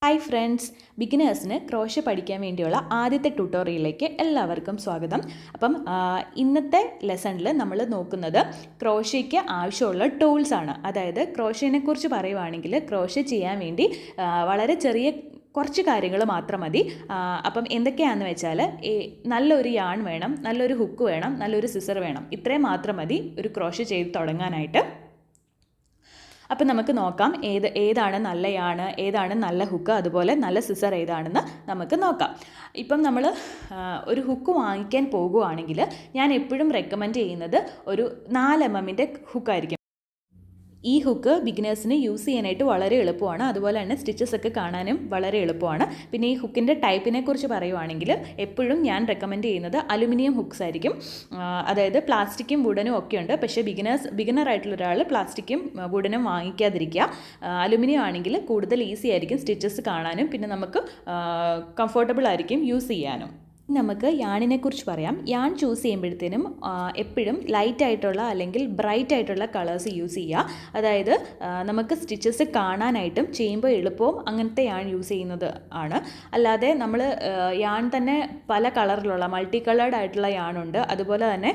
Hi friends, ബിഗിനേഴ്സിന് crochet പഠിക്കാൻ വേണ്ടിയുള്ള ആദ്യത്തെ ട്യൂട്ടോറിയലിലേക്ക് എല്ലാവർക്കും സ്വാഗതം. അപ്പം ഇന്നത്തെ ലെസണിൽ നമ്മൾ നോക്കുന്നത് ക്രോഷയ്ക്ക് ആവശ്യമുള്ള ടൂൾസാണ്. അതായത് ക്രോഷേനെ കുറിച്ച് പറയുവാണെങ്കിൽ ക്രോഷെ ചെയ്യാൻ വേണ്ടി വളരെ ചെറിയ കുറച്ച് കാര്യങ്ങൾ മാത്രം മതി. അപ്പം എന്തൊക്കെയാണെന്ന് വെച്ചാൽ നല്ലൊരു യാൺ വേണം, നല്ലൊരു ഹുക്ക് വേണം, നല്ലൊരു സിസർ വേണം. ഇത്രയും മാത്രം മതി ഒരു ക്രോഷെ ചെയ്ത് തുടങ്ങാനായിട്ട്. അപ്പം നമുക്ക് നോക്കാം ഏതാണ് നല്ല യാണ്, ഏതാണ് നല്ല ഹുക്ക്, അതുപോലെ നല്ല സിസർ ഏതാണെന്ന് നമുക്ക് നോക്കാം. ഇപ്പം നമ്മൾ ഒരു ഹുക്ക് വാങ്ങിക്കാൻ പോകുകയാണെങ്കിൽ ഞാൻ എപ്പോഴും റെക്കമെൻഡ് ചെയ്യുന്നത് ഒരു 4 mm ഹുക്കായിരിക്കും. ഈ ഹുക്ക് ബിഗിനേഴ്സിന് യൂസ് ചെയ്യാനായിട്ട് വളരെ എളുപ്പമാണ്. അതുപോലെ തന്നെ സ്റ്റിച്ചസ് ഒക്കെ കാണാനും വളരെ എളുപ്പമാണ്. പിന്നെ ഈ ഹുക്കിൻ്റെ ടൈപ്പിനെ കുറിച്ച് പറയുവാണെങ്കിൽ എപ്പോഴും ഞാൻ റെക്കമെൻഡ് ചെയ്യുന്നത് അലുമിനിയം ഹുക്സ് ആയിരിക്കും. അതായത് പ്ലാസ്റ്റിക്കും വുഡനും ഒക്കെ ഉണ്ട്. പക്ഷേ ബിഗിനർ ആയിട്ടുള്ള ഒരാൾ പ്ലാസ്റ്റിക്കും വുഡനും വാങ്ങിക്കാതിരിക്കുക. അലുമിനിയം ആണെങ്കിൽ കൂടുതൽ ഈസി ആയിരിക്കും സ്റ്റിച്ചസ് കാണാനും, പിന്നെ നമുക്ക് കംഫർട്ടബിൾ ആയിരിക്കും യൂസ് ചെയ്യാനും. നമുക്ക് യാണിനെ കുറിച്ച് പറയാം. യാൺ ചൂസ് ചെയ്യുമ്പോഴത്തേനും എപ്പോഴും ലൈറ്റ് ആയിട്ടുള്ള അല്ലെങ്കിൽ ബ്രൈറ്റ് ആയിട്ടുള്ള കളേഴ്സ് യൂസ് ചെയ്യുക. അതായത് നമുക്ക് സ്റ്റിച്ചസ് കാണാനായിട്ടും ചെയ്യുമ്പോൾ എളുപ്പവും അങ്ങനത്തെ യാൺ യൂസ് ചെയ്യുന്നത് ആണ്. അല്ലാതെ നമ്മൾ യാൺ തന്നെ പല കളറിലുള്ള മൾട്ടി കളേർഡ് ആയിട്ടുള്ള യാണുണ്ട്, അതുപോലെ തന്നെ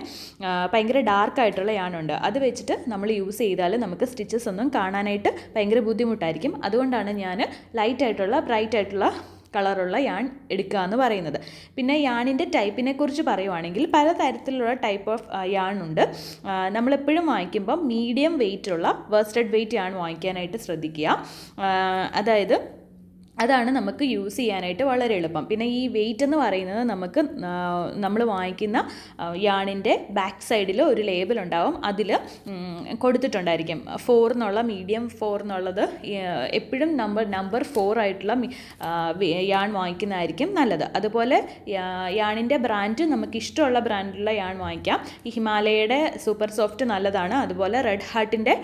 ഭയങ്കര ഡാർക്ക് ആയിട്ടുള്ള യാണുണ്ട്. അത് വെച്ചിട്ട് നമ്മൾ യൂസ് ചെയ്താൽ നമുക്ക് സ്റ്റിച്ചസ് ഒന്നും കാണാനായിട്ട് ഭയങ്കര ബുദ്ധിമുട്ടായിരിക്കും. അതുകൊണ്ടാണ് ഞാൻ ലൈറ്റ് ആയിട്ടുള്ള ബ്രൈറ്റ് ആയിട്ടുള്ള കളറുള്ള യാൺ എടുക്കുക എന്ന് പറയുന്നത്. പിന്നെ യാണിൻ്റെ ടൈപ്പിനെ കുറിച്ച് പറയുവാണെങ്കിൽ പലതരത്തിലുള്ള ടൈപ്പ് ഓഫ് യാൺ ഉണ്ട്. നമ്മളെപ്പോഴും വാങ്ങിക്കുമ്പം മീഡിയം വെയ്റ്റുള്ള വേസ്റ്റഡ് വെയ്റ്റ് യാൺ വാങ്ങിക്കാനായിട്ട് ശ്രദ്ധിക്കുക. അതാണ് നമുക്ക് യൂസ് ചെയ്യാനായിട്ട് വളരെ എളുപ്പം. പിന്നെ ഈ വെയ്റ്റ് എന്ന് പറയുന്നത് നമ്മൾ വാങ്ങിക്കുന്ന യാണിൻ്റെ ബാക്ക് സൈഡിൽ ഒരു ലേബൽ ഉണ്ടാവും. അതിൽ കൊടുത്തിട്ടുണ്ടായിരിക്കും 4 എന്നുള്ള, മീഡിയം 4 എന്നുള്ളത്. എപ്പോഴും നമ്പർ 4 ആയിട്ടുള്ള യാൺ വാങ്ങിക്കുന്നതായിരിക്കും നല്ലത്. അതുപോലെ യാണിൻ്റെ ബ്രാൻഡ് നമുക്ക് ഇഷ്ടമുള്ള ബ്രാൻഡിലുള്ള യാൺ വാങ്ങിക്കാം. ഈ ഹിമാലയയുടെ സൂപ്പർ സോഫ്റ്റ് നല്ലതാണ്. അതുപോലെ റെഡ് ഹാർട്ടിൻ്റെ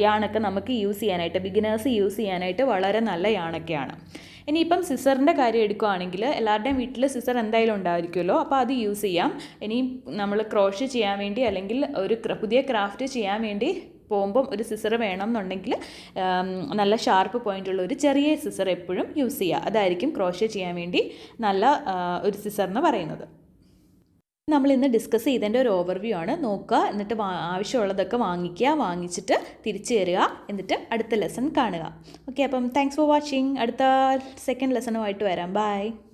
യാണൊക്കെ നമുക്ക് യൂസ് ചെയ്യാനായിട്ട്, ബിഗിനേഴ്സ് യൂസ് ചെയ്യാനായിട്ട് വളരെ നല്ല യാണൊക്കെയാണ്. ഇനിയിപ്പം സിസറിൻ്റെ കാര്യം എടുക്കുകയാണെങ്കിൽ എല്ലാവരുടെയും വീട്ടിൽ സിസർ എന്തായാലും ഉണ്ടായിരിക്കുമല്ലോ. അപ്പോൾ അത് യൂസ് ചെയ്യാം. ഇനി നമ്മൾ ക്രോഷെ ചെയ്യാൻ വേണ്ടി അല്ലെങ്കിൽ ഒരു പുതിയ ക്രാഫ്റ്റ് ചെയ്യാൻ വേണ്ടി പോകുമ്പം ഒരു സിസർ വേണം എന്നുണ്ടെങ്കിൽ നല്ല ഷാർപ്പ് പോയിൻ്റുള്ള ഒരു ചെറിയ സിസർ എപ്പോഴും യൂസ് ചെയ്യുക. അതായിരിക്കും ക്രോഷെ ചെയ്യാൻ വേണ്ടി നല്ല ഒരു സിസർ എന്ന് പറയുന്നത്. നമ്മൾ ഇന്ന് ഡിസ്കസ് ചെയ്തതിൻ്റെ ഒരു ഓവർവ്യൂ ആണ്. നോക്കുക, എന്നിട്ട് ആവശ്യമുള്ളതൊക്കെ വാങ്ങിച്ചിട്ട് തിരിച്ചു തരിക, എന്നിട്ട് അടുത്ത ലെസൺ കാണുക. ഓക്കെ, അപ്പം താങ്ക്സ് ഫോർ വാച്ചിങ്. അടുത്ത സെക്കൻഡ് ലെസണുമായിട്ട് വരാം. ബൈ.